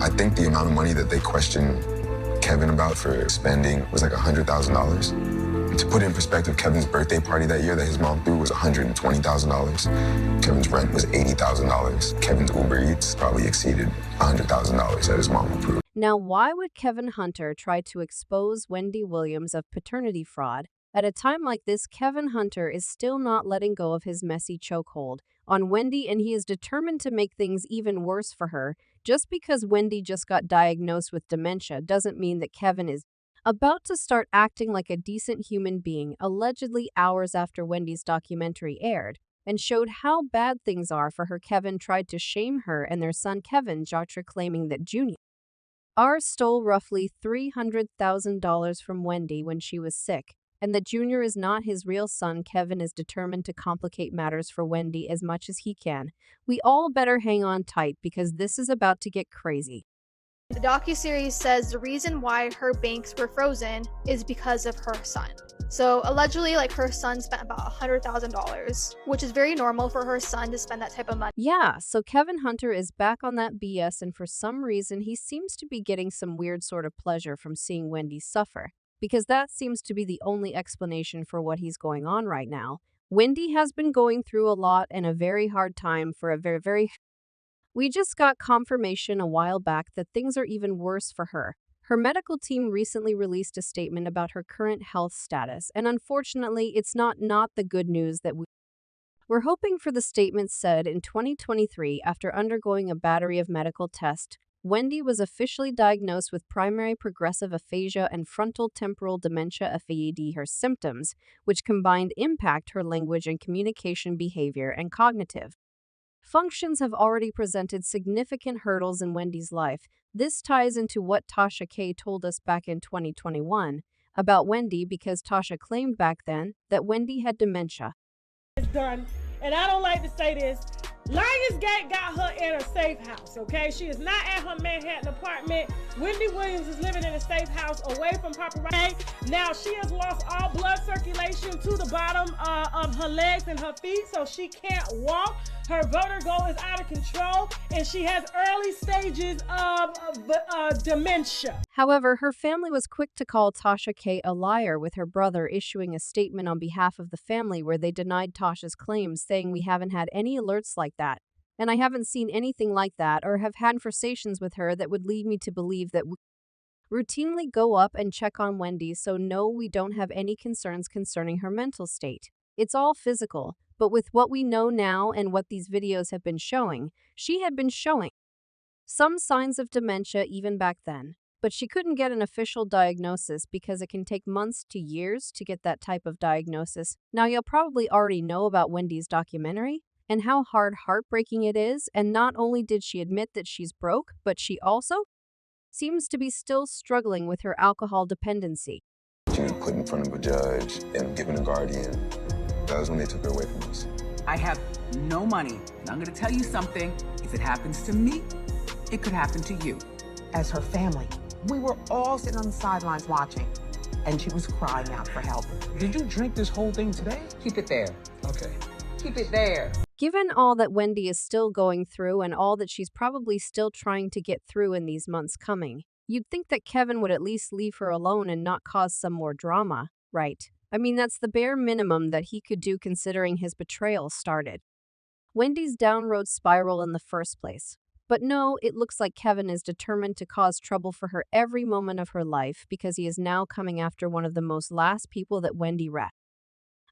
I think the amount of money that they questioned Kevin about for spending was like $100,000. To put it in perspective, Kevin's birthday party that year that his mom threw was $120,000. Kevin's rent was $80,000. Kevin's Uber Eats probably exceeded $100,000 that his mom approved. Now, why would Kevin Hunter try to expose Wendy Williams of paternity fraud? At a time like this, Kevin Hunter is still not letting go of his messy chokehold on Wendy, and he is determined to make things even worse for her. Just because Wendy just got diagnosed with dementia doesn't mean that Kevin is about to start acting like a decent human being, allegedly hours after Wendy's documentary aired and showed how bad things are for her. Kevin tried to shame her and their son Kevin Jr., claiming that Jr. stole roughly $300,000 from Wendy when she was sick, and that Jr. is not his real son. Kevin is determined to complicate matters for Wendy as much as he can. We all better hang on tight because this is about to get crazy. The docuseries says the reason why her banks were frozen is because of her son. So allegedly, her son spent about $100,000, which is very normal for her son to spend that type of money. Yeah, so Kevin Hunter is back on that BS, and for some reason, he seems to be getting some weird sort of pleasure from seeing Wendy suffer, because that seems to be the only explanation for what he's going on right now. Wendy has been going through a lot and a very hard time for a very. We just got confirmation a while back that things are even worse for her. Her medical team recently released a statement about her current health status, and unfortunately, it's not the good news that we're hoping for. The statement said in 2023, after undergoing a battery of medical tests, Wendy was officially diagnosed with primary progressive aphasia and frontal temporal dementia (FAD). Her symptoms, which combined impact her language and communication behavior and cognitive functions, have already presented significant hurdles in Wendy's life. This ties into what Tasha K told us back in 2021 about Wendy, because Tasha claimed back then that Wendy had dementia. It's done, and I don't like to say this, Lionsgate got her in a safe house, okay? She is not at her Manhattan apartment. Wendy Williams is living in a safe house away from paparazzi. Now, she has lost all blood circulation to the bottom of her legs and her feet, so she can't walk. Her vertigo is out of control, and she has early stages of dementia. However, her family was quick to call Tasha K a liar, with her brother issuing a statement on behalf of the family where they denied Tasha's claims, saying, "We haven't had any alerts like that, and I haven't seen anything like that or have had conversations with her that would lead me to believe that we routinely go up and check on Wendy, so no, we don't have any concerns concerning her mental state. It's all physical." But with what we know now and what these videos have been showing, she had been showing some signs of dementia even back then. But she couldn't get an official diagnosis because it can take months to years to get that type of diagnosis. Now, you'll probably already know about Wendy's documentary and how heartbreaking it is. And not only did she admit that she's broke, but she also seems to be still struggling with her alcohol dependency. She was put in front of a judge and given a guardian. That was when they took her away from us. I have no money, and I'm going to tell you something. If it happens to me, it could happen to you. As her family, we were all sitting on the sidelines watching, and she was crying out for help. Did you drink this whole thing today? Keep it there. Okay. Keep it there. Given all that Wendy is still going through and all that she's probably still trying to get through in these months coming, you'd think that Kevin would at least leave her alone and not cause some more drama, right? I mean, that's the bare minimum that he could do considering his betrayal started Wendy's downward spiral in the first place. But no, it looks like Kevin is determined to cause trouble for her every moment of her life, because he is now coming after one of the most last people that Wendy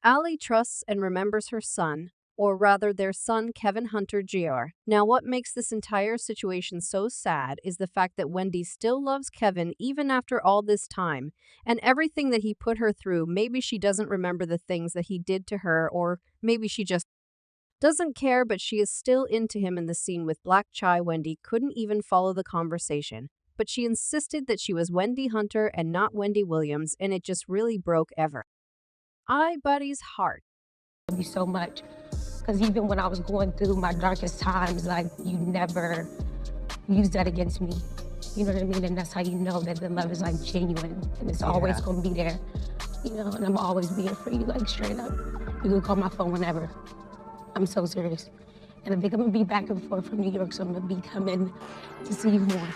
Ali trusts and remembers, her son, or rather their son Kevin Hunter Jr. Now, what makes this entire situation so sad is the fact that Wendy still loves Kevin even after all this time and everything that he put her through. Maybe she doesn't remember the things that he did to her, or maybe she just doesn't care, but she is still into him. In the scene with Black Chai, Wendy couldn't even follow the conversation, but she insisted that she was Wendy Hunter and not Wendy Williams, and it just really broke everybody's heart. Thank you so much. Because even when I was going through my darkest times, you never used that against me. You know what I mean? And that's how you know that the love is genuine, and it's always going to be there. And I'm always being for you, straight up. You can call my phone whenever. I'm so serious. And I think I'm going to be back and forth from New York, so I'm going to be coming to see you more.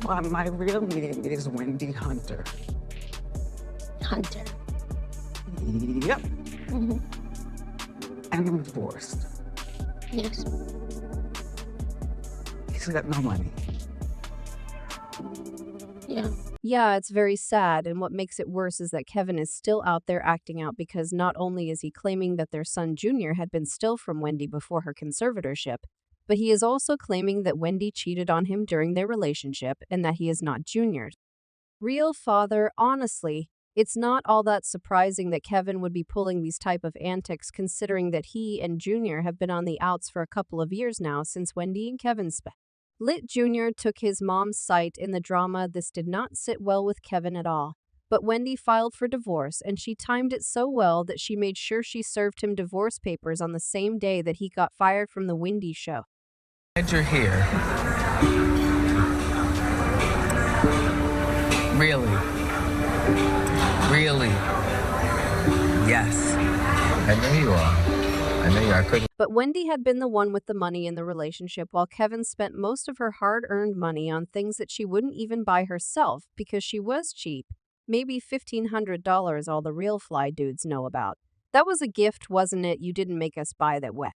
Well, my real name is Wendy Hunter. Hunter. Yep. Mhm. And I'm divorced. Yes. He's got no money. Yeah. Yeah, it's very sad, and what makes it worse is that Kevin is still out there acting out because not only is he claiming that their son Junior had been still from Wendy before her conservatorship, but he is also claiming that Wendy cheated on him during their relationship and that he is not Junior's real father. Honestly, it's not all that surprising that Kevin would be pulling these type of antics considering that he and Junior have been on the outs for a couple of years now since Wendy and Kevin split. Jr. took his mom's side in the drama. This did not sit well with Kevin at all. But Wendy filed for divorce, and she timed it so well that she made sure she served him divorce papers on the same day that he got fired from the Wendy show. Glad you're here. Really? Really? Yes. I know you are. I know you are. I couldn't. But Wendy had been the one with the money in the relationship while Kevin spent most of her hard-earned money on things that she wouldn't even buy herself because she was cheap. Maybe $1,500 all the real fly dudes know about. That was a gift, wasn't it? You didn't make us buy that wet.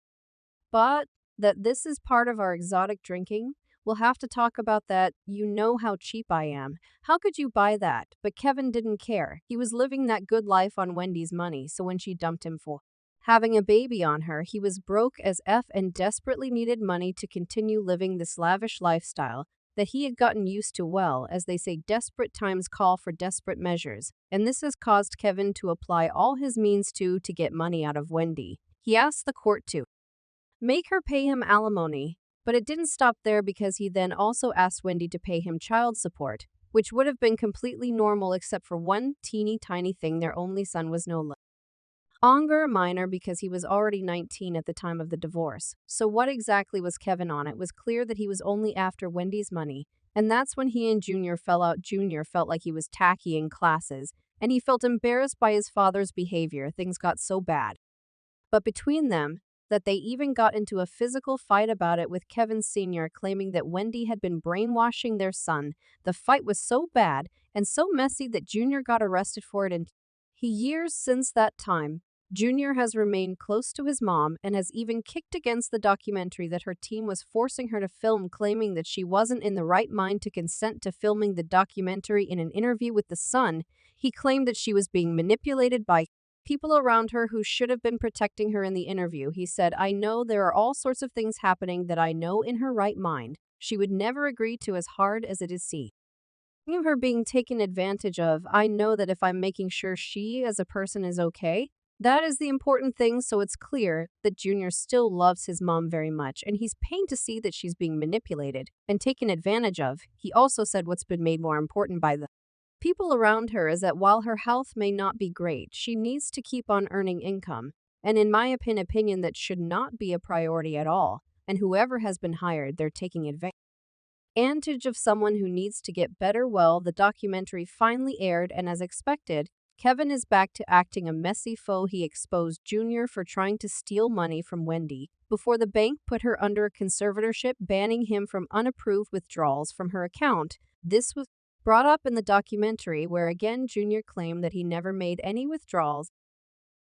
But that this is part of our exotic drinking? We'll have to talk about that. You know how cheap I am. How could you buy that? But Kevin didn't care. He was living that good life on Wendy's money, so when she dumped him for having a baby on her, he was broke as F and desperately needed money to continue living this lavish lifestyle that he had gotten used to. Well, as they say, desperate times call for desperate measures, and this has caused Kevin to apply all his means to get money out of Wendy. He asked the court to make her pay him alimony, but it didn't stop there because he then also asked Wendy to pay him child support, which would have been completely normal except for one teeny tiny thing: their only son was no longer a minor because he was already 19 at the time of the divorce. So what exactly was Kevin on? It was clear that he was only after Wendy's money, and that's when he and Junior fell out. Junior felt like he was tacky in classes, and he felt embarrassed by his father's behavior. Things got so bad. But between them, that they even got into a physical fight about it, with Kevin Sr. claiming that Wendy had been brainwashing their son. The fight was so bad and so messy that Junior got arrested for it, and years since that time, Junior has remained close to his mom and has even kicked against the documentary that her team was forcing her to film, claiming that she wasn't in the right mind to consent to filming the documentary. In an interview with The Sun, he claimed that she was being manipulated by people around her who should have been protecting her. In the interview, he said, "I know there are all sorts of things happening that I know in her right mind she would never agree to, as hard as it is see her being taken advantage of. I know that if I'm making sure she as a person is okay, that is the important thing." So it's clear that Junior still loves his mom very much, and he's pained to see that she's being manipulated and taken advantage of. He also said what's been made more important by the people around her is that while her health may not be great, she needs to keep on earning income. And in my opinion, that should not be a priority at all. And whoever has been hired, they're taking advantage of someone who needs to get better. Well, the documentary finally aired, and as expected, Kevin is back to acting a messy foe. He exposed Junior for trying to steal money from Wendy before the bank put her under a conservatorship, banning him from unapproved withdrawals from her account. This was brought up in the documentary, where again Junior claimed that he never made any withdrawals